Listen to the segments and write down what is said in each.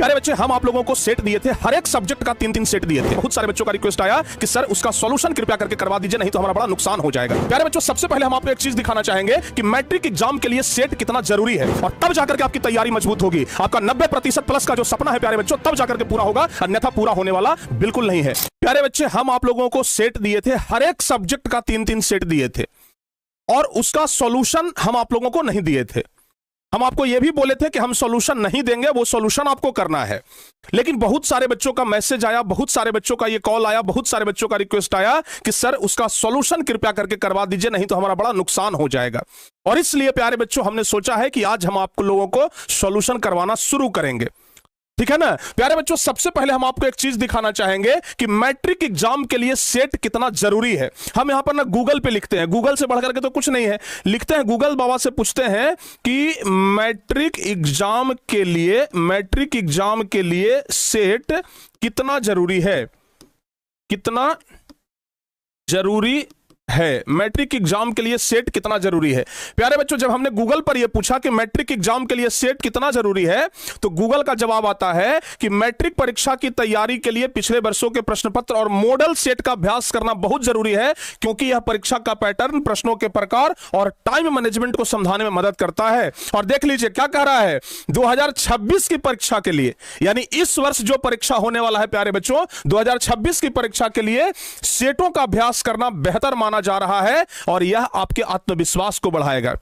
प्यारे बच्चे, हम आप लोगों को सेट दिए थे, हर एक सब्जेक्ट का 3-3 सेट दिए थे। बहुत सारे बच्चों का रिक्वेस्ट आया कि सर उसका सॉल्यूशन कृपया करके करवा दीजिए, नहीं तो हमारा बड़ा नुकसान हो जाएगा। प्यारे बच्चों, सबसे पहले हम आपको एक चीज दिखाना चाहेंगे कि मैट्रिक एग्जाम के लिए सेट कितना जरूरी है, और तब जाकर के आपकी तैयारी मजबूत होगी। आपका 90% प्लस का जो सपना है प्यारे बच्चों, तब जाकर के पूरा होगा, अन्यथा पूरा होने वाला बिल्कुल नहीं है। प्यारे बच्चे, हम आप लोगों को सेट दिए थे, हर एक सब्जेक्ट का 3-3 सेट दिए थे, और उसका सॉल्यूशन हम आप लोगों को नहीं दिए थे। हम आपको यह भी बोले थे कि हम सॉल्यूशन नहीं देंगे, वो सॉल्यूशन आपको करना है। लेकिन बहुत सारे बच्चों का मैसेज आया, बहुत सारे बच्चों का ये कॉल आया, बहुत सारे बच्चों का रिक्वेस्ट आया कि सर उसका सॉल्यूशन कृपया करके करवा दीजिए, नहीं तो हमारा बड़ा नुकसान हो जाएगा। और इसलिए प्यारे बच्चों, हमने सोचा है कि आज हम आप लोगों को सॉल्यूशन करवाना शुरू करेंगे, ठीक है ना। प्यारे बच्चों, सबसे पहले हम आपको एक चीज दिखाना चाहेंगे कि मैट्रिक एग्जाम के लिए सेट कितना जरूरी है। हम यहां पर ना गूगल पे लिखते हैं, गूगल से बढ़कर के तो कुछ नहीं है, लिखते हैं गूगल बाबा से पूछते हैं कि मैट्रिक एग्जाम के लिए सेट कितना जरूरी है, कितना जरूरी है, मैट्रिक एग्जाम के लिए सेट कितना जरूरी है। प्यारे बच्चों, जब हमने गूगल पर यह पूछा कि मैट्रिक एग्जाम के लिए सेट कितना जरूरी है, तो गूगल का जवाब आता है कि मैट्रिक परीक्षा की तैयारी के लिए पिछले वर्षों के प्रश्न पत्र और मॉडल सेट का अभ्यास करना बहुत जरूरी है, क्योंकि यह परीक्षा का पैटर्न, प्रश्नों के प्रकार और टाइम मैनेजमेंट को समझाने में मदद करता है। और देख लीजिए क्या कह रहा है, 2026 की परीक्षा के लिए, यानी इस वर्ष जो परीक्षा होने वाला है प्यारे बच्चों, 2026 की परीक्षा के लिए सेटों का अभ्यास करना बेहतर माना जा रहा है, और यह आपके आत्मविश्वास को बढ़ाएगा।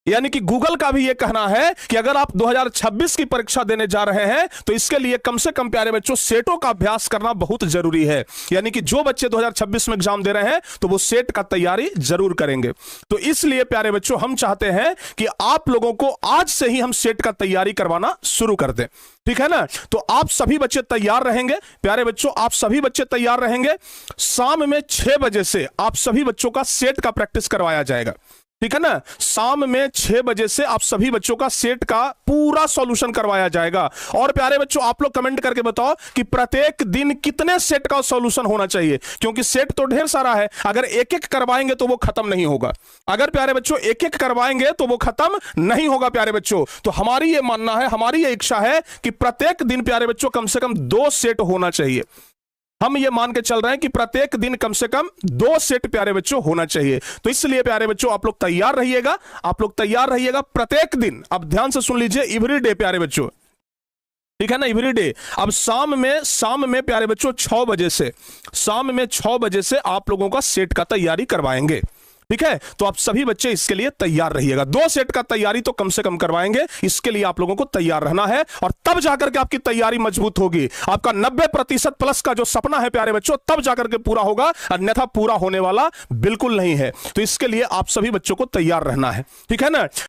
यानी कि गूगल का भी यह कहना है कि अगर आप 2026 की परीक्षा देने जा रहे हैं तो इसके लिए कम से कम प्यारे बच्चों सेटों का अभ्यास करना बहुत जरूरी है। यानी कि जो बच्चे 2026 में एग्जाम दे रहे हैं तो वो सेट का तैयारी जरूर करेंगे। तो इसलिए प्यारे बच्चों, हम चाहते हैं कि आप लोगों को आज से ही हम सेट का तैयारी करवाना शुरू कर दें, ठीक है ना। तो आप सभी बच्चे तैयार रहेंगे प्यारे बच्चों, आप सभी बच्चे तैयार रहेंगे। शाम में 6 बजे से आप सभी बच्चों का सेट का प्रैक्टिस करवाया जाएगा, ठीक है ना। शाम में 6 बजे से आप सभी बच्चों का सेट का पूरा सॉल्यूशन करवाया जाएगा। और प्यारे बच्चों, आप लोग कमेंट करके बताओ कि प्रत्येक दिन कितने सेट का सॉल्यूशन होना चाहिए, क्योंकि सेट तो ढेर सारा है। अगर एक एक करवाएंगे तो वो खत्म नहीं होगा, अगर प्यारे बच्चों एक एक करवाएंगे तो वो खत्म नहीं होगा प्यारे बच्चों। तो हमारी ये मानना है, हमारी ये इच्छा है कि प्रत्येक दिन प्यारे बच्चों कम से कम 2 सेट होना चाहिए। हम ये मान के चल रहे हैं कि प्रत्येक दिन कम से कम 2 सेट प्यारे बच्चों होना चाहिए। तो इसलिए प्यारे बच्चों आप लोग तैयार रहिएगा, आप लोग तैयार रहिएगा प्रत्येक दिन। अब ध्यान से सुन लीजिए, एवरी डे प्यारे बच्चों, ठीक है ना, एवरी डे। अब शाम में प्यारे बच्चों 6 बजे से, शाम में 6 बजे से आप लोगों का सेट का तैयारी करवाएंगे, ठीक है। तो आप सभी बच्चे इसके लिए तैयार रहिएगा। 2 सेट का तैयारी तो कम से कम करवाएंगे, इसके लिए आप लोगों को तैयार रहना है, और तब जाकर के आपकी तैयारी मजबूत होगी। आपका 90% प्लस का जो सपना है प्यारे बच्चों, तब जाकर के पूरा होगा, अन्यथा पूरा होने वाला बिल्कुल नहीं है। तो इसके लिए आप सभी बच्चों को तैयार रहना है, ठीक है ना।